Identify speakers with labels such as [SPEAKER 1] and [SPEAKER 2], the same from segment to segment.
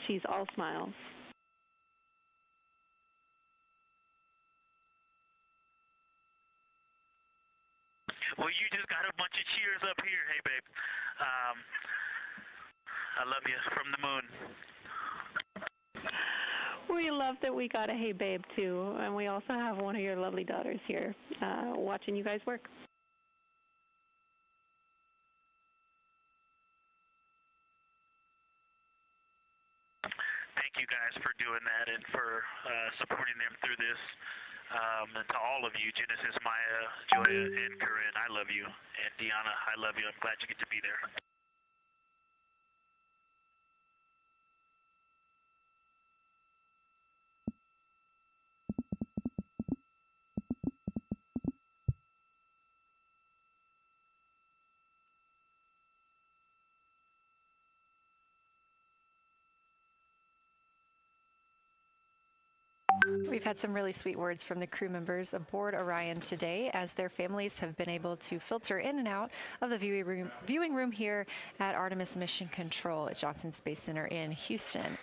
[SPEAKER 1] she's all smiles.
[SPEAKER 2] Well, you just got a bunch of cheers up here. Hey, babe. I love you from the moon.
[SPEAKER 1] We love that we got a hey babe too, and we also have one of your lovely daughters here watching you guys work.
[SPEAKER 2] Thank you guys for doing that and for supporting them through this. And to all of you, Genesis, Maya, Joya, and Corinne, I love you. And Deanna, I love you. I'm glad you get to be there.
[SPEAKER 3] We've had some really sweet words from the crew members aboard Orion today as their families have been able to filter in and out of the viewing room here at Artemis Mission Control at Johnson Space Center in Houston.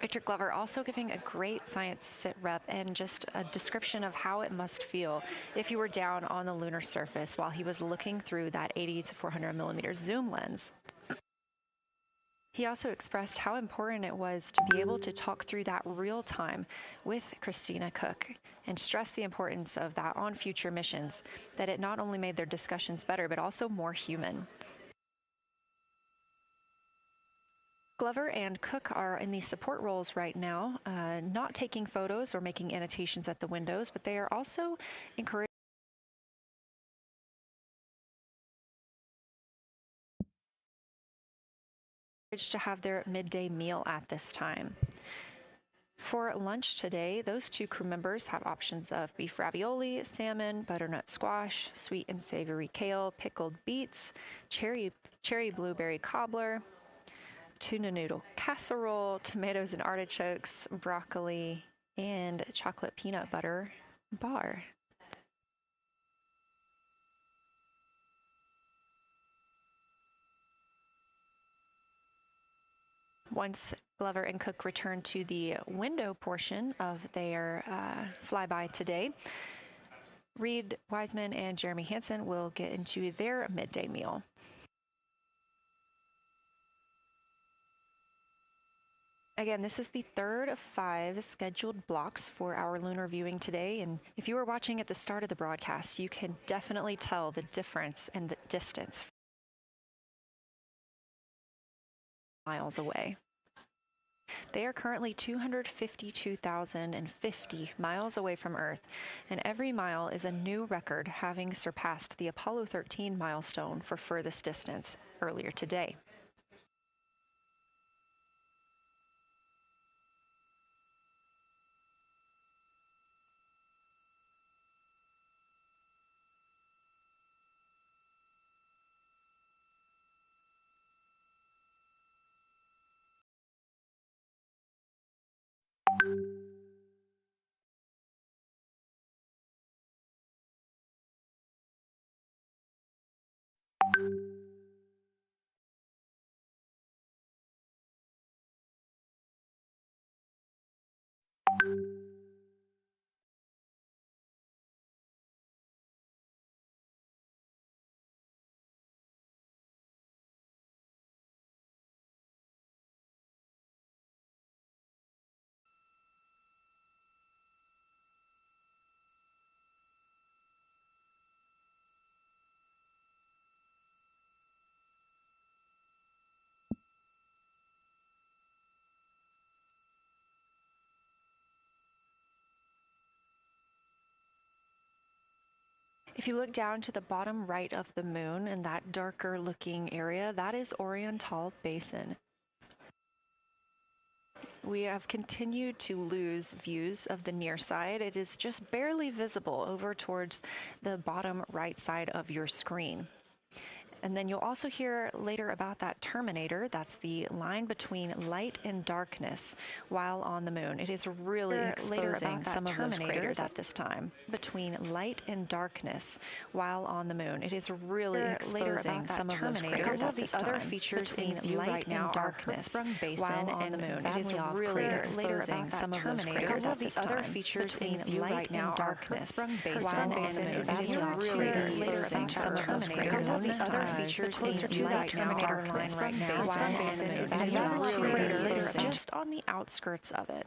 [SPEAKER 3] Victor Glover also giving a great science sit rep and just a description of how it must feel if you were down on the lunar surface while he was looking through that 80 to 400 millimeter zoom lens. He also expressed how important it was to be able to talk through that real time with Christina Cook and stress the importance of that on future missions, that it not only made their discussions better, but also more human. Glover and Cook are in the support roles right now, not taking photos or making annotations at the windows, but they are also encouraged to have their midday meal at this time. For lunch today, those two crew members have options of beef ravioli, salmon, butternut squash, sweet and savory kale, pickled beets, cherry blueberry cobbler, tuna noodle casserole, tomatoes and artichokes, broccoli, and chocolate peanut butter bar. Once Glover and Cook return to the window portion of their flyby today, Reed Wiseman and Jeremy Hansen will get into their midday meal. Again, this is the third of 5 scheduled blocks for our lunar viewing today, and if you were watching at the start of the broadcast, you can definitely tell the difference and the distance miles away. They are currently 252,050 miles away from Earth, and every mile is a new record, having surpassed the Apollo 13 milestone for furthest distance earlier today. If you look down to the bottom right of the moon in that darker looking area, that is Oriental Basin. We have continued to lose views of the near side. It is just barely visible over towards the bottom right side of your screen. And then you'll also hear later about that terminator. That's the line between light and darkness while on the moon. It is really exposing some of those craters at this time. Between light and darkness while on the moon. It is really exposing some of those craters at this time. Other features in view right now are Sprung Basin on the moon. It is really exposing some of those craters at this time. Other features in view right now are Sprung Basin on the moon. It is really exposing some of those craters at this time. Other features in view right now are Sprung Basin on the moon. It is really exposing just on the outskirts of it.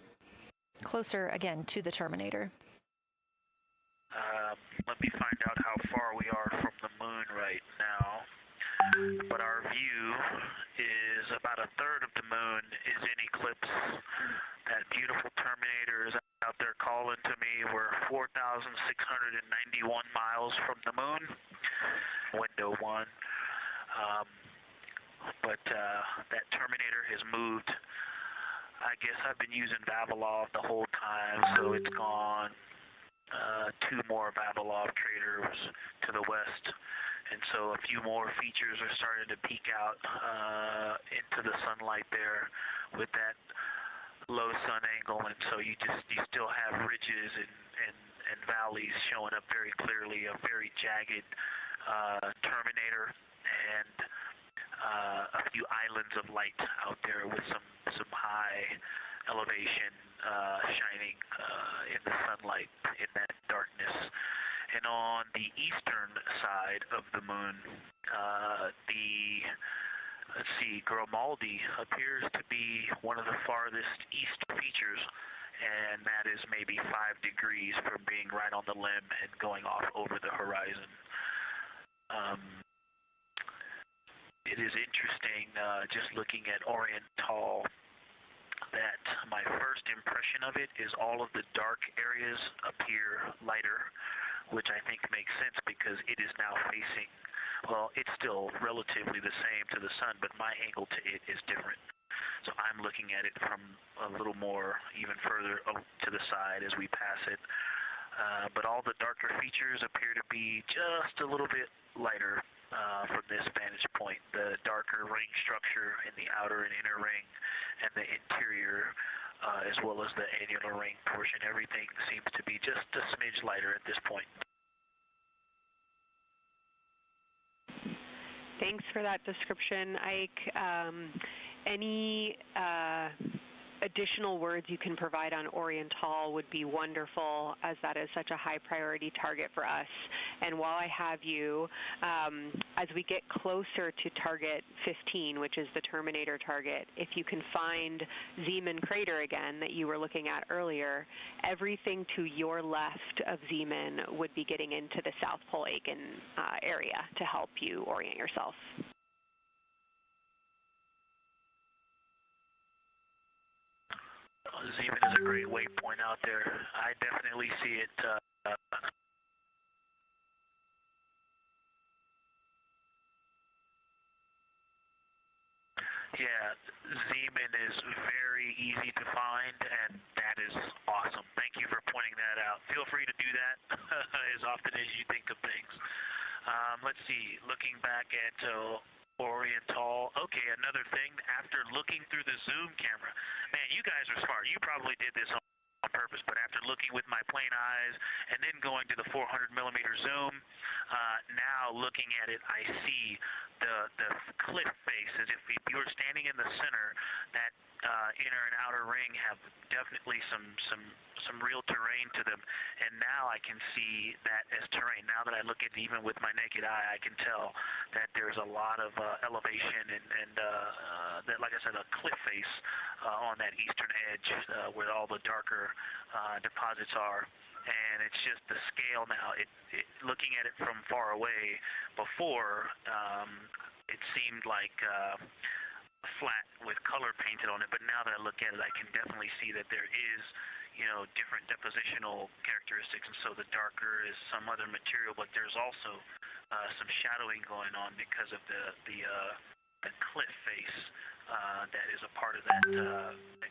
[SPEAKER 3] Closer again to the terminator.
[SPEAKER 2] Let me find out how far we are from the moon right now. But our view is about a third of the moon is in eclipse. That beautiful terminator is out there calling to me. We're 4,691 miles from the moon. Window 1. But that terminator has moved. I guess I've been using Vavilov the whole time, so it's gone 2 more Vavilov craters to the west. And so a few more features are starting to peek out into the sunlight there with that low sun angle, and so you still have ridges and valleys showing up very clearly, a very jagged terminator, and a few islands of light out there with some high elevation shining in the sunlight in that darkness. And on the eastern side of the moon, let's see, Grimaldi appears to be one of the farthest east features, and that is maybe 5 degrees from being right on the limb and going off over the horizon. It is interesting, just looking at Oriental, that my first impression of it is all of the dark areas appear lighter, which I think makes sense because it is now facing, well, it's still relatively the same to the sun, but my angle to it is different. So I'm looking at it from a little more, even further to the side as we pass it. But all the darker features appear to be just a little bit lighter from this vantage point. The darker ring structure in the outer and inner ring and the interior, as well as the annular ring portion, everything seems to be just a smidge lighter at this point.
[SPEAKER 1] Thanks for that description, Ike. Any additional words you can provide on Oriental would be wonderful, as that is such a high priority target for us. And while I have you, as we get closer to target 15, which is the terminator target, if you can find Zeeman crater again that you were looking at earlier, everything to your left of Zeeman would be getting into the South Pole Aiken area to help you orient yourself.
[SPEAKER 2] Zeeman is a great waypoint out there. I definitely see it. Yeah, Zeeman is very easy to find, and that is awesome. Thank you for pointing that out. Feel free to do that as often as you think of things. Let's see, looking back at Oriental. Okay, another thing, after looking through the zoom camera, man, you guys are smart. You probably did this on purpose, but after looking with my plain eyes and then going to the 400 millimeter zoom, now looking at it, I see the cliff face as if you were standing in the center. That inner and outer ring have definitely some real terrain to them, and now I can see that as terrain. Now that I look at it even with my naked eye, I can tell that there's a lot of elevation and that, like I said, a cliff face on that eastern edge where all the darker deposits are. And it's just the scale now. Looking at it from far away, before it seemed like flat with color painted on it, but now that I look at it, I can definitely see that there is, different depositional characteristics, and so the darker is some other material, but there's also some shadowing going on because of the cliff face that is a part of that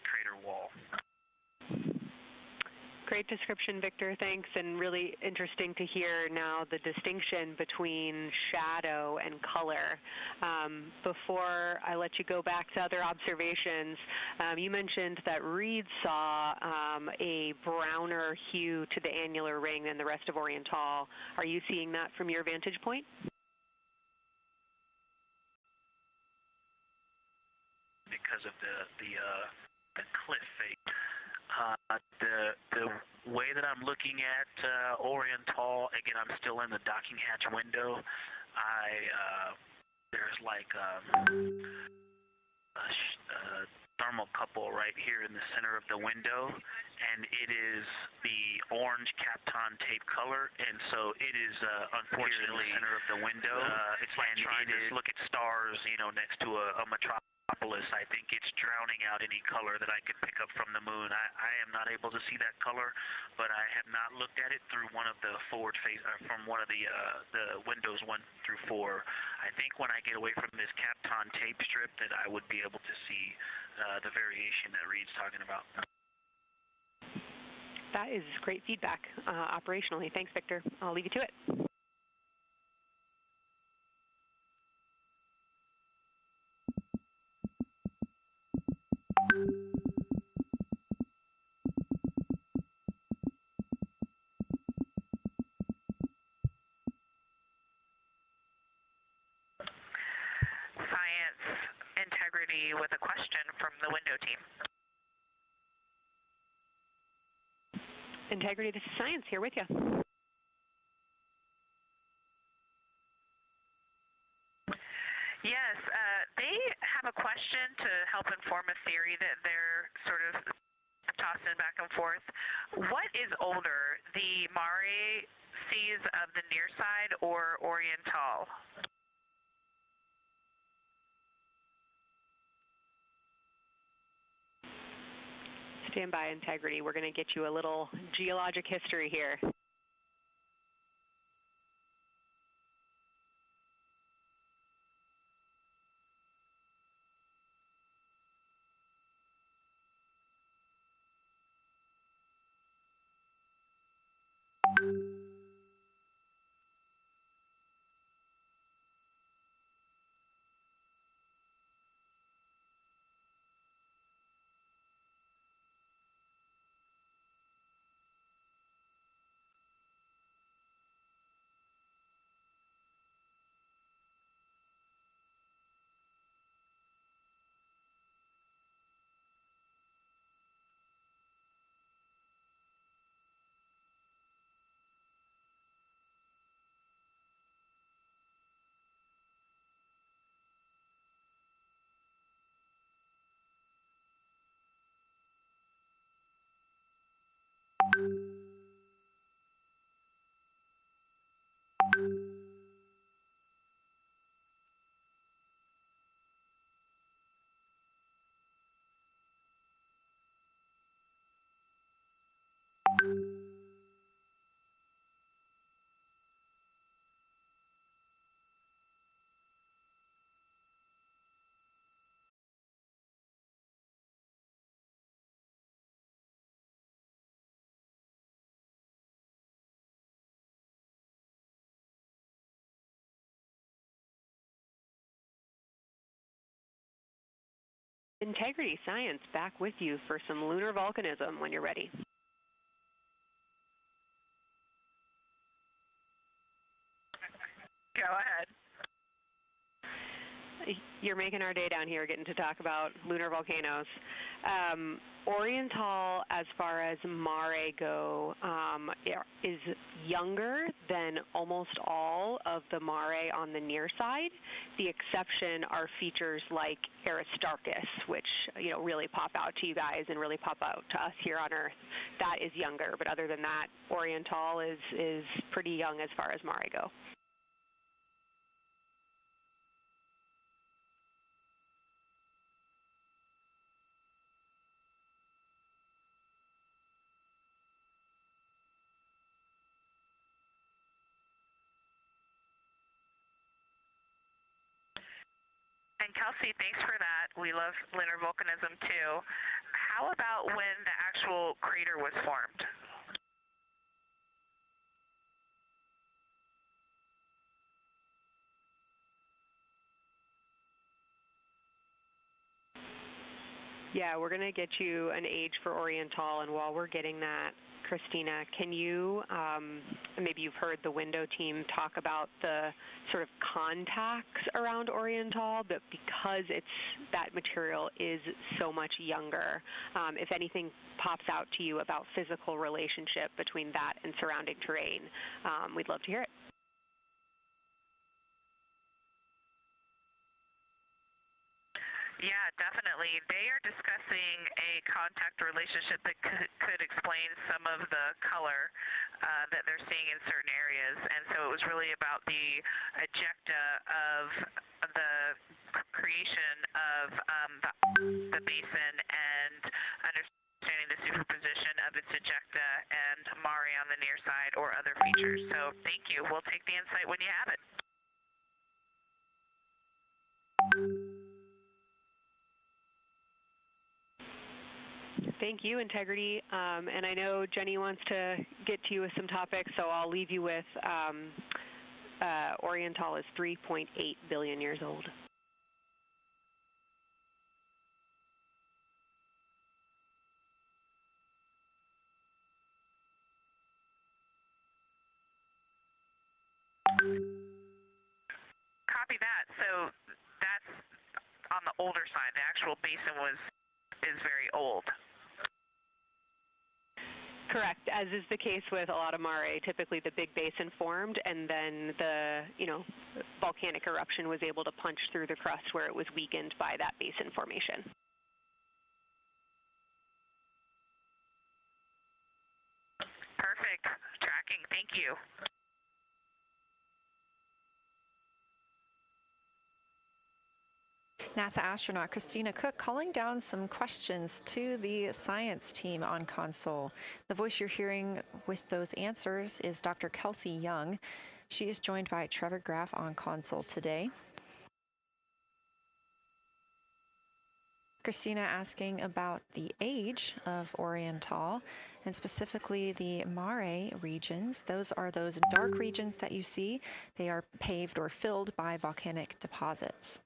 [SPEAKER 2] crater wall.
[SPEAKER 1] Great description, Victor. Thanks, and really interesting to hear now the distinction between shadow and color. Before I let you go back to other observations, you mentioned that Reed saw a browner hue to the annular ring than the rest of Oriental. Are you seeing that from your vantage point?
[SPEAKER 2] Because of the cliff face. The way that I'm looking at Oriental, again, I'm still in the docking hatch window. There's like a thermocouple right here in the center of the window, and it is the orange Kapton tape color, and so it is unfortunately in the center of the window. It's like trying to look at stars, you know, next to a metropolis. I think it's drowning out any color that I could pick up from the moon. I am not able to see that color, but I have not looked at it through one of the forward face, from one of the windows 1 through 4. I think when I get away from this Kapton tape strip that I would be able to see the variation that Reed's talking about.
[SPEAKER 1] That is great feedback operationally. Thanks, Victor. I'll leave you to it.
[SPEAKER 4] Science integrity with a question from the window team.
[SPEAKER 1] Integrity, this is Science here with you.
[SPEAKER 4] Yes, they have a question to help inform a theory that they're sort of tossing back and forth. What is older, the Mare seas of the near side or Oriental?
[SPEAKER 1] Stand by, Integrity. We're going to get you a little geologic history here. Integrity Science back with you for some lunar volcanism when you're ready.
[SPEAKER 4] Go ahead.
[SPEAKER 1] You're making our day down here getting to talk about lunar volcanoes. Oriental, as far as Mare go, is younger than almost all of the Mare on the near side. The exception are features like Aristarchus, which really pop out to you guys and really pop out to us here on Earth. That is younger, but other than that, Oriental is pretty young as far as Mare go.
[SPEAKER 4] And Kelsey, thanks for that. We love lunar volcanism too. How about when the actual crater was formed?
[SPEAKER 1] Yeah, we're going to get you an age for Oriental, and while we're getting that, Christina, can you, maybe you've heard the window team talk about the sort of contacts around Oriental, but because that material is so much younger, if anything pops out to you about physical relationship between that and surrounding terrain, we'd love to hear it.
[SPEAKER 4] Yeah, definitely. They are discussing a contact relationship that could explain some of the color that they're seeing in certain areas. And so it was really about the ejecta of the creation of the basin and understanding the superposition of its ejecta and mare on the near side or other features. So thank you. We'll take the insight when you have it.
[SPEAKER 1] Thank you, Integrity. And I know Jenny wants to get to you with some topics, so I'll leave you with Oriental is 3.8 billion years old.
[SPEAKER 4] Copy that. So that's on the older side. The actual basin is very old.
[SPEAKER 1] Correct, as is the case with a lot of mare. Typically the big basin formed, and then the volcanic eruption was able to punch through the crust where it was weakened by that basin formation.
[SPEAKER 4] Perfect. Tracking. Thank you.
[SPEAKER 3] NASA astronaut Christina Cook calling down some questions to the science team on console. The voice you're hearing with those answers is Dr. Kelsey Young. She is joined by Trevor Graff on console today. Christina asking about the age of Oriental and specifically the mare regions. Those are those dark regions that you see. They are paved or filled by volcanic deposits.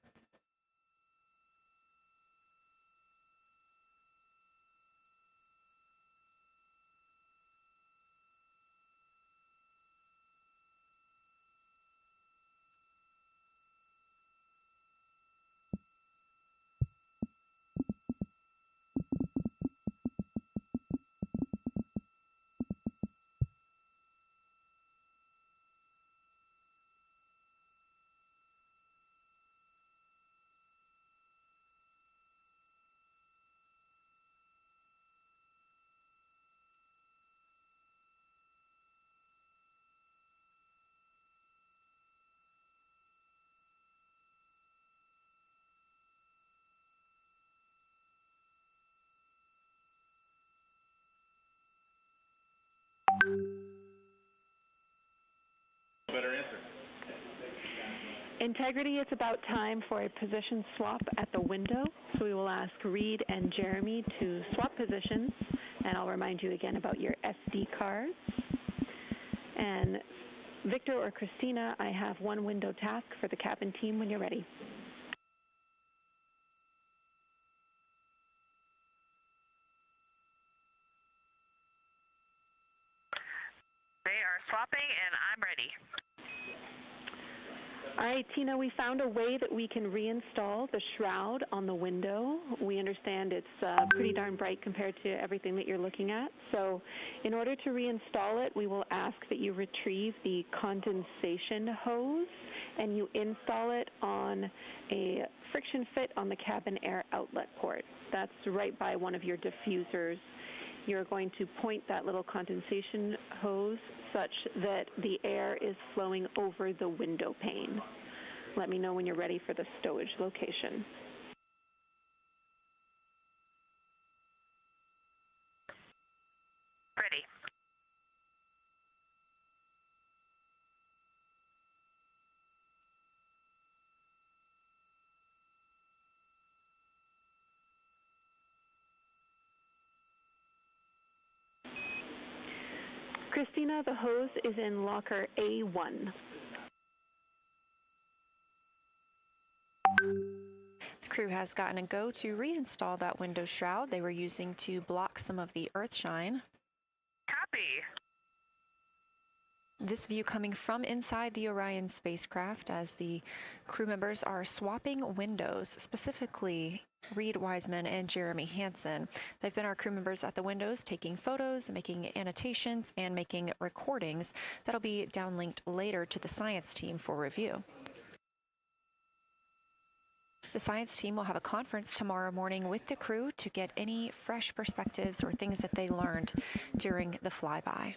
[SPEAKER 5] Better answer.
[SPEAKER 6] Integrity, it's about time for a position swap at the window. So we will ask Reed and Jeremy to swap positions, and I'll remind you again about your SD cards. And Victor or Christina, I have one window task for the cabin team when you're ready.
[SPEAKER 4] They are swapping, and I'm ready.
[SPEAKER 6] All right, Tina, we found a way that we can reinstall the shroud on the window. We understand it's pretty darn bright compared to everything that you're looking at. So in order to reinstall it, we will ask that you retrieve the condensation hose and you install it on a friction fit on the cabin air outlet port. That's right by one of your diffusers. You're going to point that little condensation hose such that the air is flowing over the window pane. Let me know when you're ready for the stowage location.
[SPEAKER 4] Ready.
[SPEAKER 6] Christina, the hose is in locker A1.
[SPEAKER 3] crew has gotten a go to reinstall that window shroud they were using to block some of the earth shine.
[SPEAKER 4] Copy.
[SPEAKER 3] This view coming from inside the Orion spacecraft as the crew members are swapping windows, specifically Reed Wiseman and Jeremy Hansen. They've been our crew members at the windows taking photos, making annotations, and making recordings that'll be downlinked later to the science team for review. The science team will have a conference tomorrow morning with the crew to get any fresh perspectives or things that they learned during the flyby.